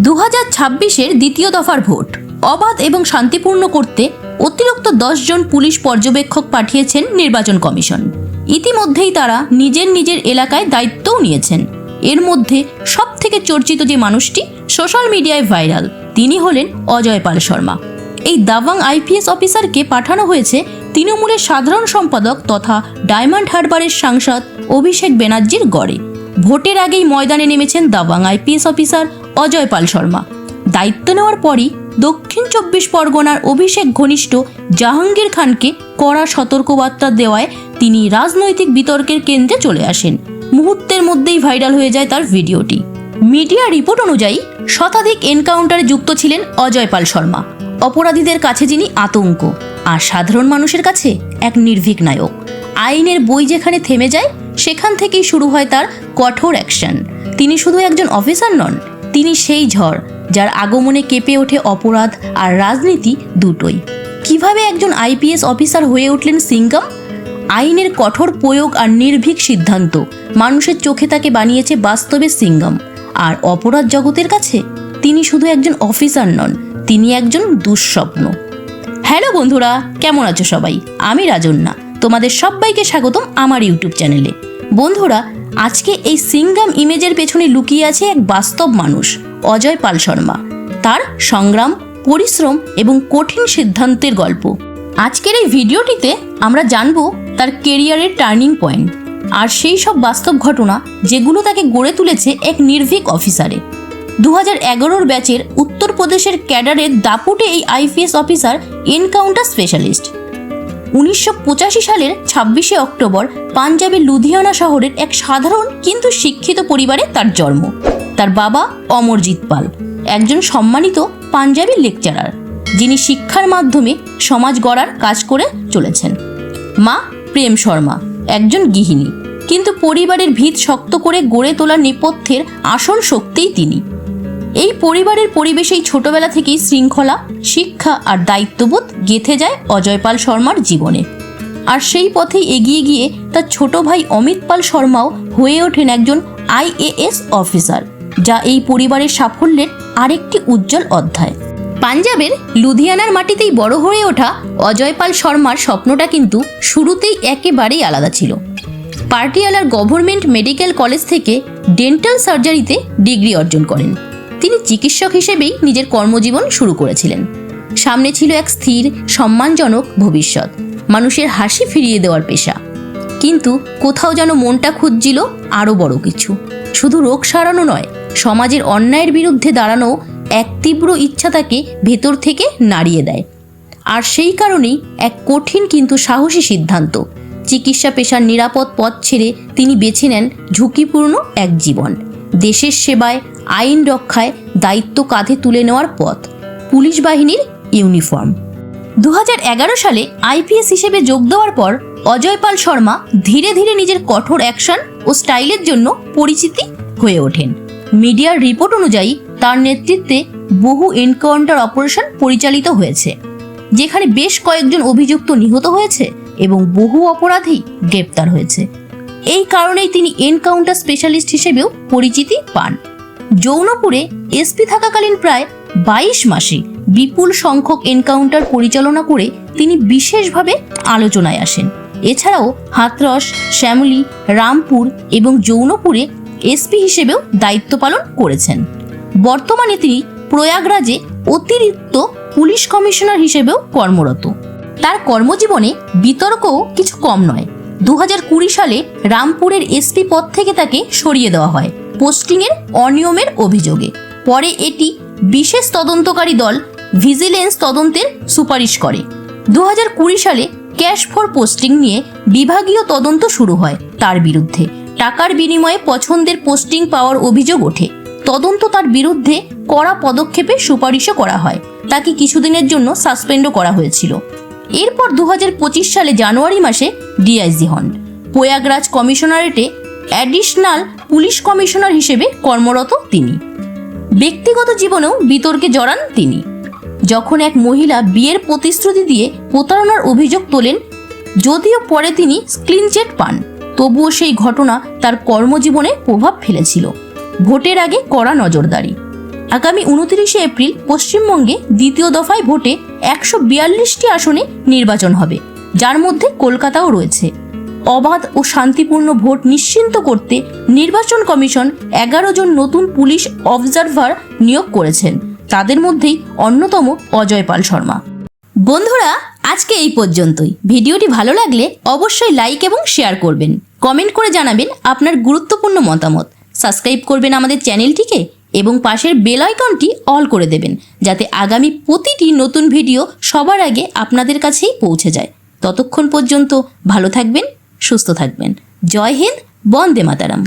2026-এর দ্বিতীয় দফার ভোট অবাধ এবং শান্তিপূর্ণ করতে অতিরিক্ত 10 জন পুলিশ পর্যবেক্ষক পাঠিয়েছেন নির্বাচন কমিশন। ইতিমধ্যেই তারা নিজের নিজের এলাকায় দায়িত্বও নিয়েছেন। এর মধ্যে সবথেকে চর্চিত যে মানুষটি সোশ্যাল মিডিয়ায় ভাইরাল, তিনি হলেন অজয় পাল শর্মা। এই দাবাং আইপিএস অফিসারকে পাঠানো হয়েছে তৃণমূলের সাধারণ সম্পাদক তথা ডায়মন্ড হারবারের সাংসদ অভিষেক ব্যানার্জির গড়ে। ভোটের আগেই ময়দানে নেমেছেন দাবাং আইপিএস অফিসার অজয় পাল শর্মা। দায়িত্ব নেওয়ার পরই দক্ষিণ 24 পরগনার অভিষেক ঘনিষ্ঠ জাহাঙ্গীর খানকে কড়া সতর্কবার্তা দেওয়ায় তিনি রাজনৈতিক বিতর্কের কেন্দ্রে চলে আসেন। মুহূর্তের মধ্যেই ভাইরাল হয়ে যায় তার ভিডিওটি। মিডিয়া রিপোর্ট অনুযায়ী শতাধিক এনকাউন্টারে যুক্ত ছিলেন অজয় পাল শর্মা। অপরাধীদের কাছে যিনি আতঙ্ক, আর সাধারণ মানুষের কাছে এক নির্ভীক নায়ক। আইনের বই যেখানে থেমে যায়, সেখান থেকেই শুরু হয় তার কঠোর অ্যাকশন। তিনি শুধু একজন অফিসার নন, তিনি সেই ঝড় যার আগমনে কেঁপে ওঠে অপরাধ আর রাজনীতি দুটোই। কিভাবে একজন আইপিএস অফিসার হয়ে উঠলেন সিঙ্ঘম? আইনের কঠোর প্রয়োগ আর নির্ভীক সিদ্ধান্ত মানুষের চোখে তাকে বানিয়েছে বাস্তবে সিঙ্ঘম। আর অপরাধ জগতের কাছে তিনি শুধু একজন অফিসার নন, তিনি একজন দুঃস্বপ্ন। হ্যালো বন্ধুরা, কেমন আছো সবাই? আমি রাজন্যা, তোমাদের সবাইকে স্বাগতম আমার ইউটিউব চ্যানেলে। বন্ধুরা, আজকে এই সিঙ্ঘম ইমেজের পেছনে লুকিয়ে আছে এক বাস্তব মানুষ, অজয় পাল শর্মা। তার সংগ্রাম, পরিশ্রম এবং কঠিন সিদ্ধান্তের গল্প। আজকের এই ভিডিওটিতে আমরা জানব তার কেরিয়ারের টার্নিং পয়েন্ট আর সেই সব বাস্তব ঘটনা যেগুলো তাকে গড়ে তুলেছে এক নির্ভীক অফিসারে। 2011 ব্যাচের উত্তরপ্রদেশের ক্যাডারের দাপুটে এই আইপিএস অফিসার এনকাউন্টার স্পেশালিস্ট। 1985 সালের 26শে অক্টোবর পাঞ্জাবের লুধিয়ানা শহরের এক সাধারণ কিন্তু শিক্ষিত পরিবারে তার জন্ম। তার বাবা অমরজিৎ পাল একজন সম্মানিত পাঞ্জাবি লেকচারার, যিনি শিক্ষার মাধ্যমে সমাজ গড়ার কাজ করে চলেছেন। মা প্রেম শর্মা একজন গৃহিণী, কিন্তু পরিবারের ভিত শক্ত করে গড়ে তোলার নেপথ্যের আসল শক্তিই তিনি। এই পরিবারের পরিবেশেই ছোটবেলা থেকেই শৃঙ্খলা, শিক্ষা আর দায়িত্ববোধ গেঁথে যায় অজয় পাল শর্মার জীবনে। আর সেই পথেই এগিয়ে গিয়ে তার ছোট ভাই অমিত পাল শর্মাও হয়ে ওঠেন একজন আইএএস অফিসার, যা এই পরিবারের সাফল্যের আরেকটি উজ্জ্বল অধ্যায়। পাঞ্জাবের লুধিয়ানার মাটিতেই বড় হয়ে ওঠা অজয় পাল শর্মার স্বপ্নটা কিন্তু শুরুতেই একেবারেই আলাদা ছিল। পাটিয়ালার গভর্নমেন্ট মেডিকেল কলেজ থেকে ডেন্টাল সার্জারিতে ডিগ্রি অর্জন করেন। তিনি চিকিৎসক হিসেবেই নিজের কর্মজীবন শুরু করেছিলেন। সামনে ছিল এক স্থির, সম্মানজনক ভবিষ্যৎ, মানুষের হাসি ফিরিয়ে দেওয়ার পেশা। কিন্তু কোথাও যেন মনটা খুঁজছিল আরও বড় কিছু। শুধু রোগ সারানো নয়, সমাজের অন্যায়ের বিরুদ্ধে দাঁড়ানো এক তীব্র ইচ্ছা তাকে ভেতর থেকে নাড়িয়ে দেয়। আর সেই কারণেই এক কঠিন কিন্তু সাহসী সিদ্ধান্ত। চিকিৎসা পেশার নিরাপদ পথ ছেড়ে তিনি বেছে নেন ঝুঁকিপূর্ণ এক জীবন, দেশের সেবায়, আইন রক্ষায় দায়িত্ব কাঁধে তুলে নেওয়ার পথ, পুলিশ বাহিনীর ইউনিফর্ম। 2011 সালে আইপিএস হিসেবে যোগ দেওয়ার পর অজয় পাল শর্মা ধীরে ধীরে নিজের কঠোর অ্যাকশন ও স্টাইলের জন্য পরিচিতি হয়ে ওঠেন। মিডিয়ার রিপোর্ট অনুযায়ী তার নেতৃত্বে বহু এনকাউন্টার অপারেশন পরিচালিত হয়েছে, যেখানে বেশ কয়েকজন অভিযুক্ত নিহত হয়েছে এবং বহু অপরাধী গ্রেপ্তার হয়েছে। এই কারণেই তিনি এনকাউন্টার স্পেশালিস্ট হিসেবেও পরিচিতি পান। যৌনপুরে এসপি থাকাকালীন প্রায় 22 মাসে বিপুল সংখ্যক এনকাউন্টার পরিচালনা করে তিনি বিশেষভাবে আলোচনায় আসেন। এছাড়াও হাতরস, শ্যামলী, রামপুর এবং যৌনপুরে এসপি হিসেবেও দায়িত্ব পালন করেছেন। বর্তমানে তিনি প্রয়াগরাজে অতিরিক্ত পুলিশ কমিশনার হিসেবেও কর্মরত। তার কর্মজীবনে বিতর্কও কিছু কম নয়। 2020 সালে রামপুরের এসপি পদ থেকে তাকে সরিয়ে দেওয়া হয় পোস্টিংয়ের অনিয়মের অভিযোগে। পরে এটি বিশেষ তদন্তকারী দল ভিজিলেন্স তদন্তের সুপারিশ করে। 2020 সালে ক্যাশ ফর পোস্টিং নিয়ে বিভাগীয় তদন্ত শুরু হয় তার বিরুদ্ধে। টাকার বিনিময়ে পছন্দের পোস্টিং পাওয়ার অভিযোগ ওঠে। তদন্ত তার বিরুদ্ধে কড়া পদক্ষেপে সুপারিশও করা হয়। তাকে কিছুদিনের জন্য সাসপেন্ডও করা হয়েছিল। এরপর 2025 সালে জানুয়ারি মাসে ডিআইজি হন। প্রয়াগরাজ কমিশনারেটে অ্যাডিশনাল পুলিশ কমিশনার হিসেবে কর্মরত তিনি। ব্যক্তিগত জীবনেও বিতর্কে জড়ান তিনি। যখন এক মহিলা বিয়ের প্রতিশ্রুতি দিয়ে প্রতারণার অভিযোগ তোলেন, যদিও পরে তিনি ক্লিন চিট পান, তবুও সেই ঘটনা তার কর্মজীবনে প্রভাব ফেলেছিল। ভোটের আগে কড়া নজরদারি, আগামী 29শে এপ্রিল পশ্চিমবঙ্গে দ্বিতীয় দফায় ভোটে 142টি আসনে নির্বাচন হবে, যার মধ্যে কলকাতাও রয়েছে। অবাধ ও শান্তিপূর্ণ ভোট নিশ্চিন্ত করতে নির্বাচন কমিশন 11 জন নতুন পুলিশ অবজারভার নিয়োগ করেছেন। তাদের মধ্যেই অন্যতম অজয় পাল শর্মা। বন্ধুরা, আজকে এই পর্যন্তই। ভিডিওটি ভালো লাগলে অবশ্যই লাইক এবং শেয়ার করবেন, কমেন্ট করে জানাবেন আপনার গুরুত্বপূর্ণ মতামত, সাবস্ক্রাইব করবেন আমাদের চ্যানেলটিকে এবং পাশের বেল আইকনটি অল করে দেবেন, যাতে আগামী প্রতিটি নতুন ভিডিও সবার আগে আপনাদের কাছেই পৌঁছে যায়। ততক্ষণ পর্যন্ত ভালো থাকবেন, সুস্থ থাকবেন। জয় হিন্দ, বন্দে মাতারাম।